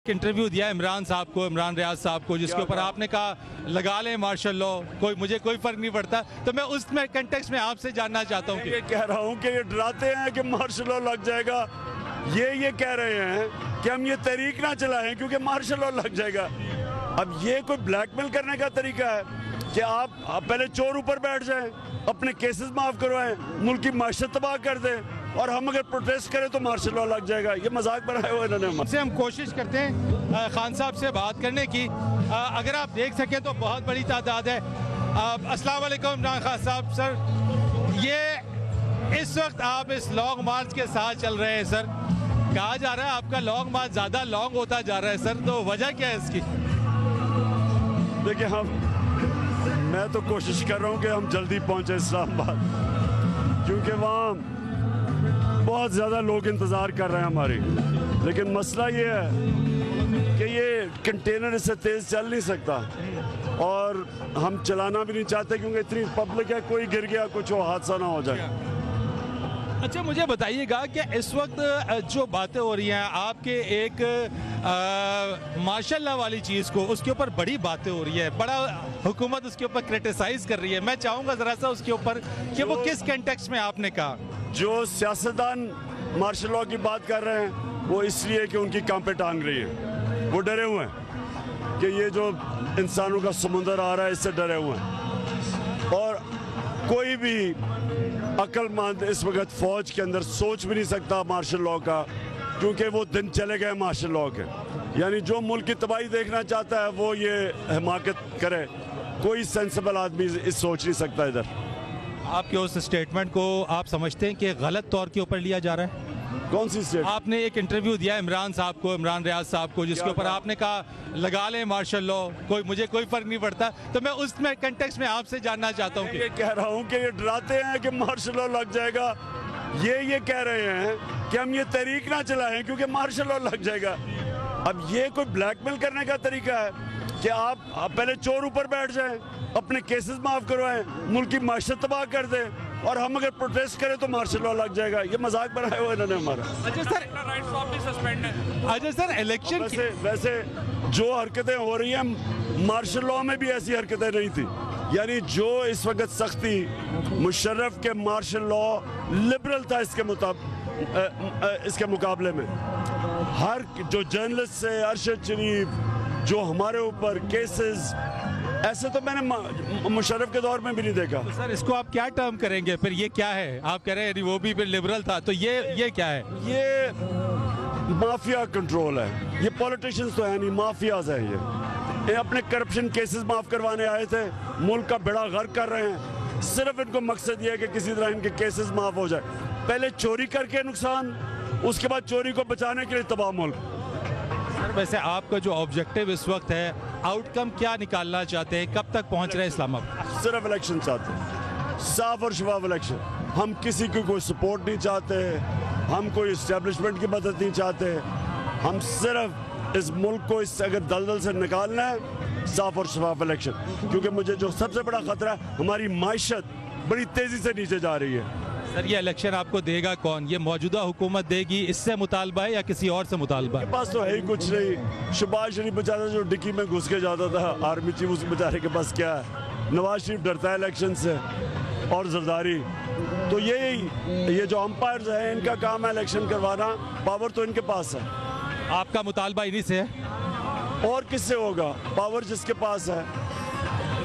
Interview दिया इमरान साहब को, इमरान रियाज साहब को, जिसके ऊपर आपने कहा लगा लें मार्शल लॉ, मुझे कोई फर्क नहीं पड़ता। तो मैं उसमें कंटेक्स्ट में आपसे जानना चाहता हूँ ये कह रहा हूँ कि ये डराते हैं कि मार्शल लॉ लग जाएगा। ये कह रहे हैं कि हम ये तहरीक ना चलाएं क्योंकि मार्शल लॉ लग जाएगा। अब ये कोई ब्लैकमेल करने का तरीका है कि आप पहले चोर ऊपर बैठ जाएं, अपने केसेस माफ करवाएं, मुल्क की माशत तबाह कर दें, और हम अगर प्रोटेस्ट करें तो मार्शल लॉ लग जाएगा। ये मजाक बनाया हुआ इन्होंने। हमसे हम कोशिश करते हैं खान साहब से बात करने की। अगर आप देख सकें तो बहुत बड़ी तादाद है। अस्सलाम वालेकुम इमरान खान साहब। सर, ये इस वक्त आप इस लॉन्ग मार्च के साथ चल रहे हैं सर। कहा जा रहा है आपका लॉन्ग मार्च ज़्यादा लॉन्ग होता जा रहा है सर, तो वजह क्या है इसकी? देखिए, मैं तो कोशिश कर रहा हूँ कि हम जल्दी पहुँचे इस्लामाबाद, क्योंकि वहाँ बहुत ज़्यादा लोग इंतज़ार कर रहे हैं हमारी। लेकिन मसला ये है कि ये कंटेनर इससे तेज़ चल नहीं सकता, और हम चलाना भी नहीं चाहते क्योंकि इतनी पब्लिक है, कोई गिर गया कुछ हो, हादसा ना हो जाए। अच्छा, मुझे बताइएगा कि इस वक्त जो बातें हो रही हैं आपके एक मार्शल लॉ वाली चीज़ को, उसके ऊपर बड़ी बातें हो रही है, बड़ा हुकूमत उसके ऊपर क्रिटिसाइज कर रही है। मैं चाहूँगा ज़रा सा उसके ऊपर कि वो किस कंटेक्स्ट में आपने कहा। जो सियासतदान मार्शल लॉ की बात कर रहे हैं वो इसलिए कि उनकी कांपे टांग रही है, वो डरे हुए हैं कि ये जो इंसानों का समुंदर आ रहा है इससे डरे हुए हैं। और कोई भी अक्लमंद इस वक्त फौज के अंदर सोच भी नहीं सकता मार्शल लॉ का, क्योंकि वो दिन चले गए मार्शल लॉ के। यानी जो मुल्क की तबाही देखना चाहता है वो ये हिमाकत करे। कोई सेंसिबल आदमी इस सोच नहीं सकता इधर। आपके उस स्टेटमेंट को आप समझते हैं कि गलत तौर के ऊपर लिया जा रहा है? कौन सी स्टेट? आपने एक इंटरव्यू दिया इमरान साहब को, इमरान रियाज साहब को, जिसके ऊपर आपने कहा लगा लें मार्शल लॉ, मुझे कोई फर्क नहीं पड़ता। तो मैं उसमें कंटेक्स्ट में आपसे जानना चाहता हूँ। ये कह रहा हूँ कि ये डराते हैं कि मार्शल लॉ लग जाएगा। ये कह रहे हैं कि हम ये तहरीक ना चलाएं क्योंकि मार्शल लॉ लग जाएगा। अब ये कोई ब्लैकमेल करने का तरीका है कि आप पहले चोर ऊपर बैठ जाएं, अपने केसेस माफ करवाएं, मुल्क की माशत तबाह कर दें, और हम अगर प्रोटेस्ट करें तो मार्शल लॉ लग जाएगा। ये मजाक बनाया हुआ इन्होंने हमारा। अच्छा सर, इलेक्शन वैसे जो हरकतें हो रही हैं मार्शल लॉ में भी ऐसी हरकतें नहीं थी। यानी जो इस वक्त सख्ती मुशर्रफ के मार्शल लॉ लिबरल था इसके मुकाबले में। हर जो जर्नलिस्ट से अरशद शरीफ, जो हमारे ऊपर केसेस, ऐसे तो मैंने मुशर्रफ के दौर में भी नहीं देखा। तो सर, इसको आप क्या टर्म करेंगे फिर? ये क्या है? आप कह रहे हैं वो भी फिर लिबरल था, तो ये क्या है? ये माफिया कंट्रोल है। ये पॉलिटिशियंस तो है नहीं, माफियाज है। ये अपने करप्शन केसेस माफ करवाने आए थे, मुल्क का बेड़ा गर्क कर रहे हैं। सिर्फ इनको मकसद ये है कि किसी तरह इनके केसेस माफ हो जाए। पहले चोरी करके नुकसान, उसके बाद चोरी को बचाने के लिए तबाह मुल्क। सर, वैसे आपका जो ऑब्जेक्टिव इस वक्त है, आउटकम क्या निकालना चाहते हैं? कब तक पहुंच रहे हैं इस्लामाबाद? सिर्फ इलेक्शन चाहते हैं, साफ और शफाफ इलेक्शन। हम किसी की कोई सपोर्ट नहीं चाहते, हम कोई इस्टेब्लिशमेंट की मदद नहीं चाहते। हम सिर्फ इस मुल्क को इस अगर दलदल से निकालना है, साफ और शफाफ इलेक्शन। क्योंकि मुझे जो सबसे बड़ा खतरा है, हमारी माइशत बड़ी तेजी से नीचे जा रही है। सर, ये इलेक्शन आपको देगा कौन? ये मौजूदा हुकूमत देगी, इससे मुतालबा है या किसी और से मुतालबा है? पास तो है ही कुछ नहीं। शहबाज शरीफ बेचारा जो डिक्की में घुस के जाता था, आर्मी चीफ, उस बेचारे के पास क्या है? नवाज शरीफ डरता है इलेक्शन से, और जरदारी। तो ये जो अंपायर्स हैं, इनका काम है इलेक्शन करवाना, पावर तो इनके पास है। आपका मुतालबा इन्हीं से है? और किससे होगा? पावर जिसके पास है।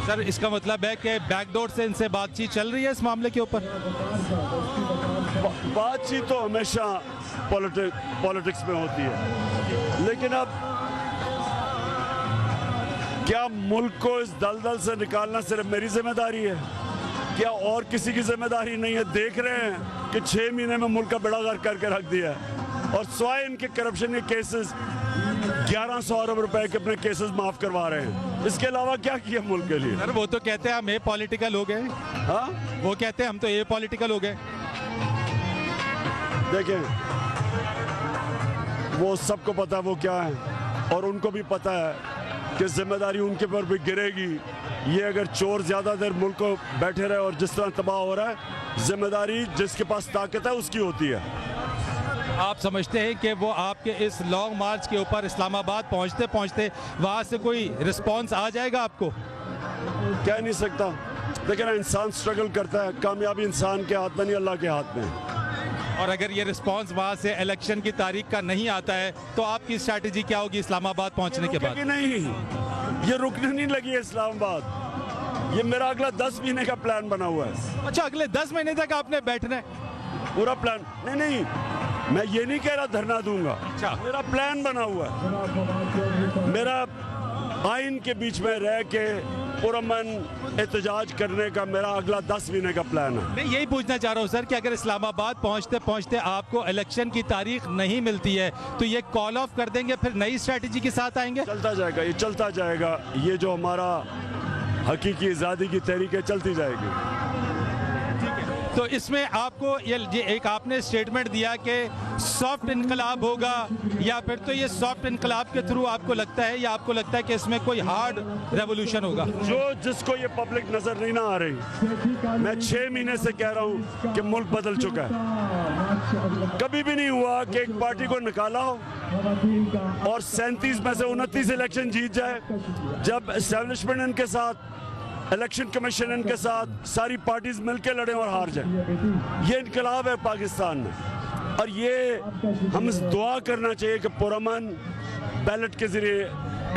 सर, इसका मतलब है कि बैकडोर से इनसे बातचीत चल रही है इस मामले के ऊपर? बातचीत तो हमेशा पॉलिटिक्स में होती है, लेकिन अब क्या मुल्क को इस दलदल से निकालना सिर्फ मेरी जिम्मेदारी है? क्या और किसी की जिम्मेदारी नहीं है? देख रहे हैं कि 6 महीने में मुल्क का बेड़ा गर्क करके रख दिया है, और स्वाय इनके करप्शन के केसेस 1100 अरब रुपए के अपने केसेस माफ करवा रहे हैं। इसके अलावा क्या किया मुल्क के लिए? सर, वो तो कहते हैं हम ए पॉलिटिकल हो गए। हाँ, वो कहते हैं हम तो ए पॉलिटिकल हो गए। देखें, वो सबको पता है वो क्या है, और उनको भी पता है कि जिम्मेदारी उनके पर भी गिरेगी। ये अगर चोर ज्यादा देर मुल्क को बैठे रहे और जिस तरह तबाह हो रहा है, जिम्मेदारी जिसके पास ताकत है उसकी होती है। आप समझते हैं कि वो आपके इस लॉन्ग मार्च के ऊपर इस्लामाबाद पहुंचते पहुंचते वहां से कोई रिस्पांस आ जाएगा आपको? कह नहीं सकता, लेकिन इंसान स्ट्रगल करता है, कामयाबी इंसान के हाथ में नहीं, अल्लाह के हाथ में है। और अगर ये रिस्पांस वहां से इलेक्शन की तारीख का नहीं आता है तो आपकी स्ट्रैटेजी क्या होगी इस्लामाबाद पहुंचने के बाद? कि नहीं, ये रुकने नहीं लगी है इस्लामाबाद। ये मेरा अगला 10 महीने का प्लान बना हुआ है। अच्छा, अगले 10 महीने तक आपने बैठना है? पूरा प्लान नहीं, मैं ये नहीं कह रहा धरना दूंगा। अच्छा। मेरा प्लान बना हुआ है। मेरा आइन के बीच में रह के पुरअमन एहतजाज करने का मेरा अगला 10 महीने का प्लान है। मैं यही पूछना चाह रहा हूँ सर कि अगर इस्लामाबाद पहुंचते पहुंचते आपको इलेक्शन की तारीख नहीं मिलती है तो ये कॉल ऑफ कर देंगे, फिर नई स्ट्रैटेजी के साथ आएंगे? चलता जाएगा, ये चलता जाएगा। ये जो हमारा हकीकी आज़ादी की तहरीक है, चलती जाएगी। तो इसमें आपको ये एक आपने स्टेटमेंट दिया कि सॉफ्ट इनकलाब होगा, या फिर तो ये सॉफ्ट इनकलाब के थ्रू आपको लगता है, या आपको लगता है कि इसमें कोई हार्ड रेवोल्यूशन होगा? जो जिसको ये पब्लिक नजर नहीं ना आ रही, मैं 6 महीने से कह रहा हूँ कि मुल्क बदल चुका है। कभी भी नहीं हुआ कि एक पार्टी को निकाला हो और 37 में से 29 इलेक्शन जीत जाए। जब एस्टेब्लिशमेंट इनके साथ, इलेक्शन कमीशन इनके साथ, सारी पार्टीज मिलकर लड़े और हार जाए। ये इनकलाब है पाकिस्तान में, और ये हम दुआ करना चाहिए कि पुरअमन बैलेट के जरिए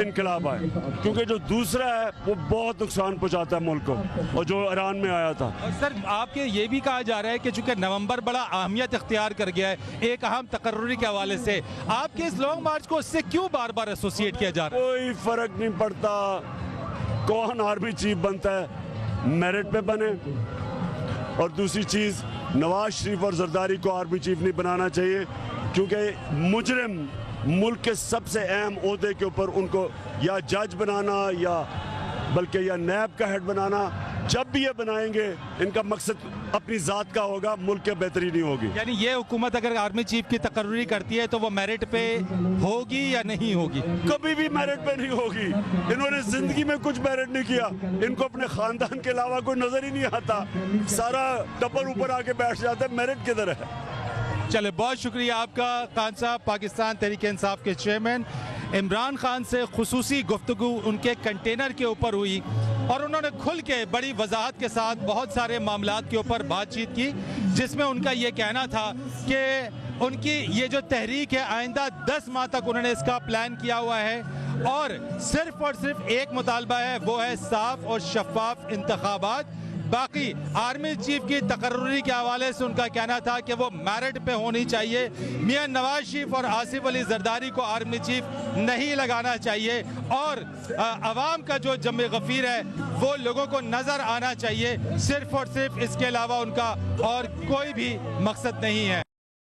इनकलाब आए, क्योंकि जो दूसरा है वो बहुत नुकसान पहुंचाता है मुल्क को, और जो ईरान में आया था। और सर आपके ये भी कहा जा रहा है कि चूंकि नवंबर बड़ा अहमियत इख्तियार कर गया है एक अहम तकर्रुरी के हवाले से, आपके इस लॉन्ग मार्च को इससे क्यों बार बार एसोसिएट किया जा रहा है? कोई फर्क नहीं पड़ता कौन आर्मी चीफ बनता है, मेरिट पे बने। और दूसरी चीज, नवाज शरीफ और जरदारी को आर्मी चीफ नहीं बनाना चाहिए, क्योंकि मुजरिम मुल्क के सबसे अहम ओहदे के ऊपर उनको या जज बनाना या बल्कि या नैब का हेड बनाना, जब भी ये बनाएंगे इनका मकसद अपनी जात का होगा, मुल्क के बेहतरी नहीं होगी। यानी ये हुकूमत अगर आर्मी चीफ की तकर्रुरी करती है तो वो मेरिट पे होगी या नहीं होगी? कभी भी मेरिट पे नहीं होगी। इन्होंने जिंदगी में कुछ मेरिट नहीं किया, इनको अपने खानदान के अलावा कोई नजर ही नहीं आता। सारा टप्पर ऊपर आके बैठ जाता है, मेरिट किधर है? चले, बहुत शुक्रिया आपका खान साहब। पाकिस्तान तहरीक इंसाफ के चेयरमैन इमरान खान से खुसूसी गुफ्तगू उनके कंटेनर के ऊपर हुई और उन्होंने खुल के बड़ी वजाहत के साथ बहुत सारे मामलात के ऊपर बातचीत की, जिसमें उनका ये कहना था कि उनकी ये जो तहरीक है आइंदा 10 माह तक उन्होंने इसका प्लान किया हुआ है, और सिर्फ एक मुतालबा है, वो है साफ और शफाफ इंतखाबात। बाकी आर्मी चीफ की तकर्रुरी के हवाले से उनका कहना था कि वो मेरिट पे होनी चाहिए। मियां नवाज शरीफ और आसिफ अली जरदारी को आर्मी चीफ नहीं लगाना चाहिए, और अवाम का जो जमे गफीर है वो लोगों को नजर आना चाहिए। सिर्फ और सिर्फ इसके अलावा उनका और कोई भी मकसद नहीं है।